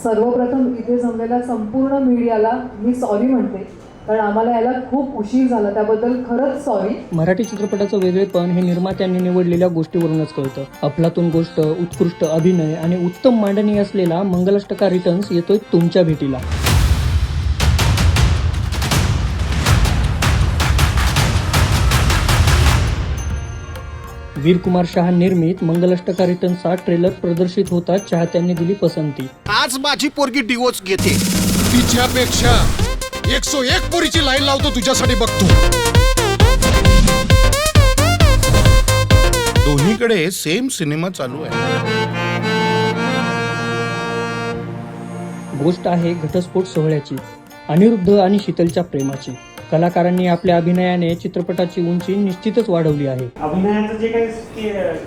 सर्वप्रथम इथे जमलेल्या संपूर्ण मीडियाला मी सॉरी म्हणते, कारण आम्हाला याला खूप उशीर झाला, त्याबद्दल खरंच सॉरी. मराठी चित्रपटाचं वेगळेपण हे निर्मात्यांनी निवडलेल्या गोष्टीवरूनच कळतं. अफलातून गोष्ट, उत्कृष्ट अभिनय आणि उत्तम मांडणी असलेला मंगलाष्टका रिटर्न्स येतोय तुमच्या भेटीला. वीर कुमार शाह निर्मित मंगलाष्टका रिटर्न्सचा ट्रेलर प्रदर्शित होताच चाहत्यांनी दिली पसंती. आज माझी पोरगी डिवोर्स घेते, तिच्यापेक्षा 101 पोरीची लाईन लावतो तुझ्यासाठी बघतो. दोन्हीकडे सेम सिनेमा चालू आहे. गोष्ट आहे घटस्फोट सोहळ्याची, अनिरुद्ध आणि शीतलच्या प्रेमाची. कलाकारांनी आपल्या अभिनयाने चित्रपटाची उंची निश्चितच वाढवली आहे. अभिनयाचं जे काही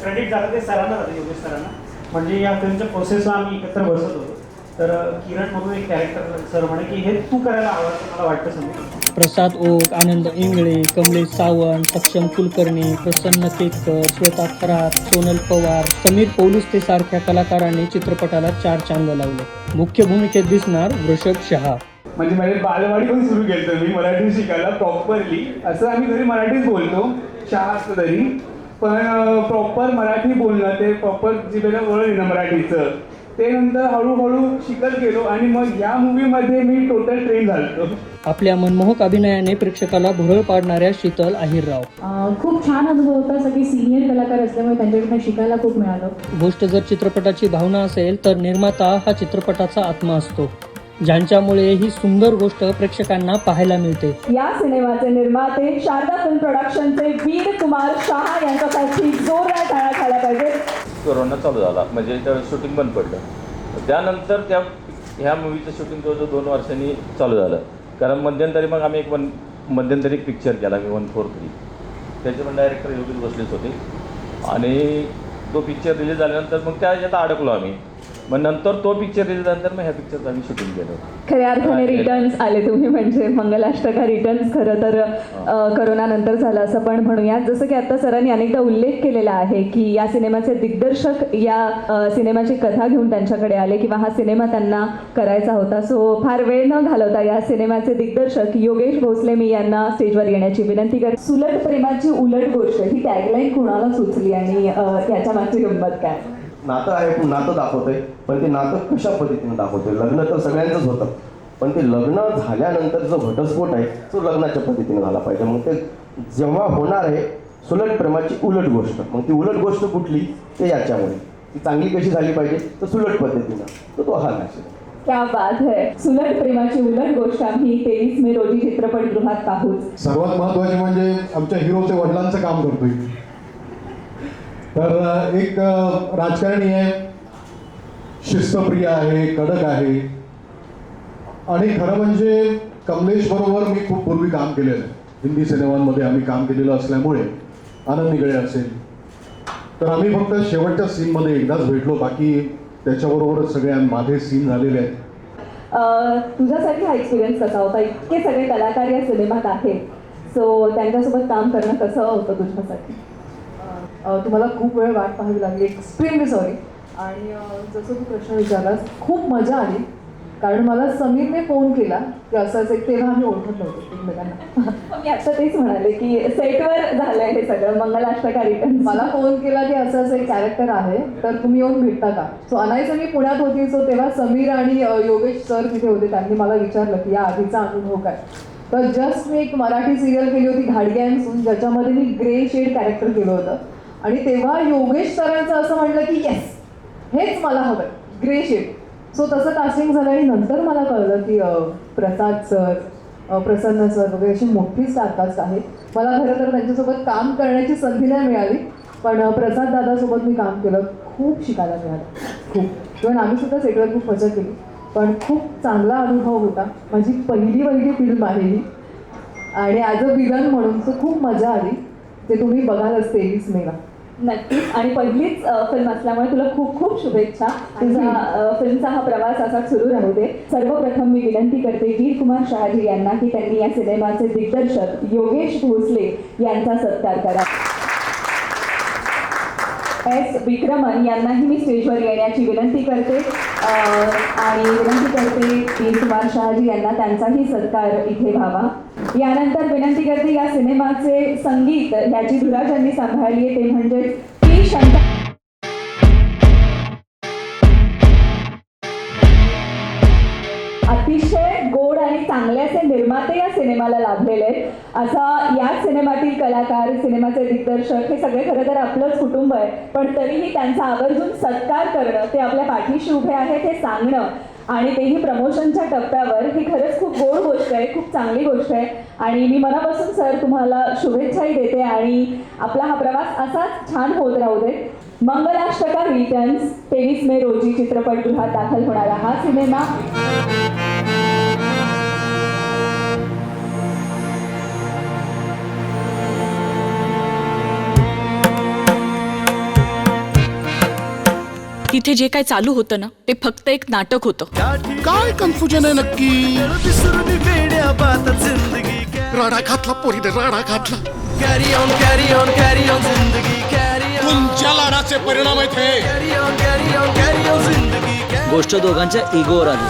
क्रेडिट झालं ते सरांना जातं, योगेश सरांना. म्हणजे या फिल्मच्या प्रोसेसला आम्ही एकत्र बसत होतो, तर किरण म्हणून एक कॅरेक्टर सर म्हणे की हे तू करायला आवडतं, मला वाटतं समजा. प्रसाद ओक, आनंद इंगळे, कमलेश सावंत, सक्षम कुलकर्णी, प्रसन्न केतकर, श्वेता खरात, सोनल पवार, समीर पौलुस्ते सारख्या कलाकारांनी चित्रपटाला 4 चांद लावले. मुख्य भूमिकेत दिसणार वृषभ शहा. म्हणजे माझी बालवाडी पण सुरू केलं मी मराठी शिकायला प्रॉपरली. असं आम्ही घरी मराठीच बोलतो, शाळा असतं तरी, पण प्रॉपर मराठी बोलणं, ते प्रॉपर जिभेला वळण येणं मराठीचं, ते नंतर हळूहळू शिकत गेलो आणि मग या मूवीमध्ये मी टोटल ट्रेन झालो. आपल्या मनमोहक अभिनयाने प्रेक्षकाला भुरळ पाडणाऱ्या शीतल अहिरराव. खूप छान अनुभव होता. सगळे सिनियर कलाकार असल्यामुळे त्यांच्याकडून शिकायला खूप मिळालं. गोष्ट जर चित्रपटाची भावना असेल तर निर्माता हा चित्रपटाचा आत्मा असतो, ज्यांच्यामुळे ही सुंदर गोष्ट प्रेक्षकांना पाहायला मिळते. या सिनेमाचे निर्माते शारदा फिल्म प्रोडक्शनचे वीर कुमार शाह यांच्यासाठी जोरदार टाळ्या झाला पाहिजे. कोरोना चालू झाला, म्हणजे त्यावेळेस शूटिंग बंद पडलं. त्यानंतर ह्या मूवीचं शूटिंग जवळजवळ 2 वर्षांनी चालू झालं. कारण मध्यंतरी मग आम्ही मध्यंतरी एक पिक्चर केला मी 143, त्याचे पण डायरेक्टर योगेश भोसलेच होते. आणि तो पिक्चर रिलीज झाल्यानंतर मग त्याच्यात अडकलो आम्ही. मग नंतर तो पिक्चर रिलीज झाल्यानंतर मग ह्या पिक्चरचं आम्ही शूटिंग केलं. खऱ्या अर्थाने रिटर्न्स आले तुम्ही, म्हणजे मंगलाष्टका रिटर्न्स खरं तर करोनानंतर झालं असं पण म्हणूया. जसं की आता सरांनी अनेकदा उल्लेख केलेला आहे की या सिनेमाचे दिग्दर्शक या सिनेमाची कथा घेऊन त्यांच्याकडे आले किंवा हा सिनेमा त्यांना करायचा होता. सो फार वेळ न घालवता या सिनेमाचे दिग्दर्शक योगेश भोसले मी यांना स्टेजवर येण्याची विनंती करते. सुलट प्रेमाची उलट गोष्ट ही टॅगलाईन कुणाला सुचली आणि याच्या मागची गंमत काय? नातं आहे, पण नातं दाखवतंय, पण ते नातं कशा पद्धतीने दाखवतंय. लग्न तर सगळ्यांचंच होतं, पण ते लग्न झाल्यानंतर जो घटस्फोट आहे तो लग्नाच्या पद्धतीने झाला पाहिजे. मग ते जेव्हा होणार आहे सुलट प्रेमाची उलट गोष्ट, मग ती उलट गोष्ट कुठली ते याच्यामुळे ती चांगली कशी झाली पाहिजे तर सुलट पद्धतीनं, तर तो हा मॅसेज. क्या बात है. सुलट प्रेमाची उलट गोष्ट आम्ही 23 मे रोजी चित्रपटगृहात पाहू. सर्वात महत्त्वाचे म्हणजे आमच्या हिरोचे वडिलांचं काम करतोय. तर एक राजकारणी आहे, शिस्तप्रिय आहे, कडक आहे, आणि खरं म्हणजे कमलेश बरोबर मी खूप पूर्वी काम केलेलं आहे. हिंदी सिनेमांमध्ये आम्ही काम केलेलं असल्यामुळे आनंद निगळे असेल तर आम्ही फक्त शेवटच्या सीनमध्ये एकदाच भेटलो, बाकी त्याच्याबरोबरच सगळे माझे सीन झालेले आहेत. तुझ्यासाठी हा एक्सपिरियन्स कसा होता? इतके सगळे कलाकार या सिनेमात आहेत, सो त्यांच्यासोबत काम करणं कसं होतं तुझ्यासाठी? तुम्हाला खूप वेळ वाट पाहावी लागली, एक्स्ट्रीमली सॉरी. आणि जसं तू प्रश्न विचारलास, खूप मजा आली, कारण मला समीरने फोन केला की असंच एक, तेव्हा आम्ही ओळखत नव्हतो एकमेकांना. मी आता तेच म्हणाले की सेटवर झालंय हे सगळं मंगलाष्टका रिटर्न्स. मला फोन केला की असं एक कॅरेक्टर आहे, तर तुम्ही येऊन भेटता का? सो अनायचं मी पुण्यात होती, सो तेव्हा समीर आणि योगेश सर तिथे होते. त्यांनी मला विचारलं की या आधीचा अनुभव काय. तर जस्ट मी एक मराठी सिरियल केली होती घाडग्यांसून, ज्याच्यामध्ये मी ग्रे शेड कॅरेक्टर केलं होतं. आणि तेव्हा योगेश सरांचं असं म्हणलं की येस, हेच मला हवं, ग्रे शेड. सो तसं कास्टिंग झालं. आणि नंतर मला कळलं की प्रसाद सर, प्रसन्न सर वगैरे अशी मोठी स्टारकास्ट आहे. मला खरं तर त्यांच्यासोबत काम करण्याची संधी नाही मिळाली, पण प्रसाद दादासोबत मी काम केलं, खूप शिकायला मिळालं, खूप. इव्हन आम्ही सुद्धा सेटवर खूप मजा केली, पण खूप चांगला अनुभव होता. माझी पहिली फिल्म आहे ही, आणि ॲज अ विलन म्हणून सो खूप मजा आली. ते तुम्ही बघालच 23 मेला. नक्कीच. आणि पहिलीच फिल्म असल्यामुळे तुला खूप खूप शुभेच्छा. तुझा फिल्मचा हा प्रवास असा सुरू राहू दे. सर्वप्रथम मी विनंती करते वीर कुमार शहाजी यांना की त्यांनी या सिनेमाचे दिग्दर्शक योगेश भोसले यांचा सत्कार करा. एस विक्रमन यांनाही मी स्टेजवर येण्याची विनंती करते आणि विनंती करते की कुमार शहाजी यांना त्यांचाही सत्कार इथे व्हावा. यानंतर विनंती करते या सिनेमाचे संगीत ह्याची धुरा ज्यांनी सांभाळली आहे ते म्हणजे पी. शंकर. अतिशय गोड आणि चांगल्याचे निर्माते या सिनेमाला लाभलेले आहेत. असा या सिनेमातील कलाकार, सिनेमाचे दिग्दर्शक हे सगळे खरं तर आपलंच कुटुंब आहे, पण तरीही त्यांचा आवर्जून सत्कार करणं, ते आपल्या पाठीशी उभे आहेत हे सांगणं आणि तेही प्रमोशनच्या टप्प्यावर, ही खरंच खूप गोड गोष्ट आहे, खूप चांगली गोष्ट आहे. आणि मी मनापासून सर तुम्हाला शुभेच्छाही देते आणि आपला हा प्रवास असाच छान होत राहू दे. मंगलाष्टका रिटर्न्स 23 मे रोजी चित्रपटगृहात दाखल होणारा हा सिनेमा तिथे जे काय चालू होतं ना ते फक्त एक नाटक होतं. काय कन्फ्युजन आहे नक्की? राडा घातला पोरीने, राडा घातला. तुमच्या लाडाचे परिणाम आहेत हे. गोष्ट दोघांच्या इगोवर आली.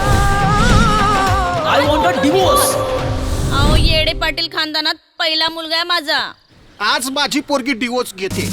I want a divorce. अहो येडे पाटील खानदानात पहिला मुलगा आहे माझा. आज माझी पोरगी डिवोर्स घेते.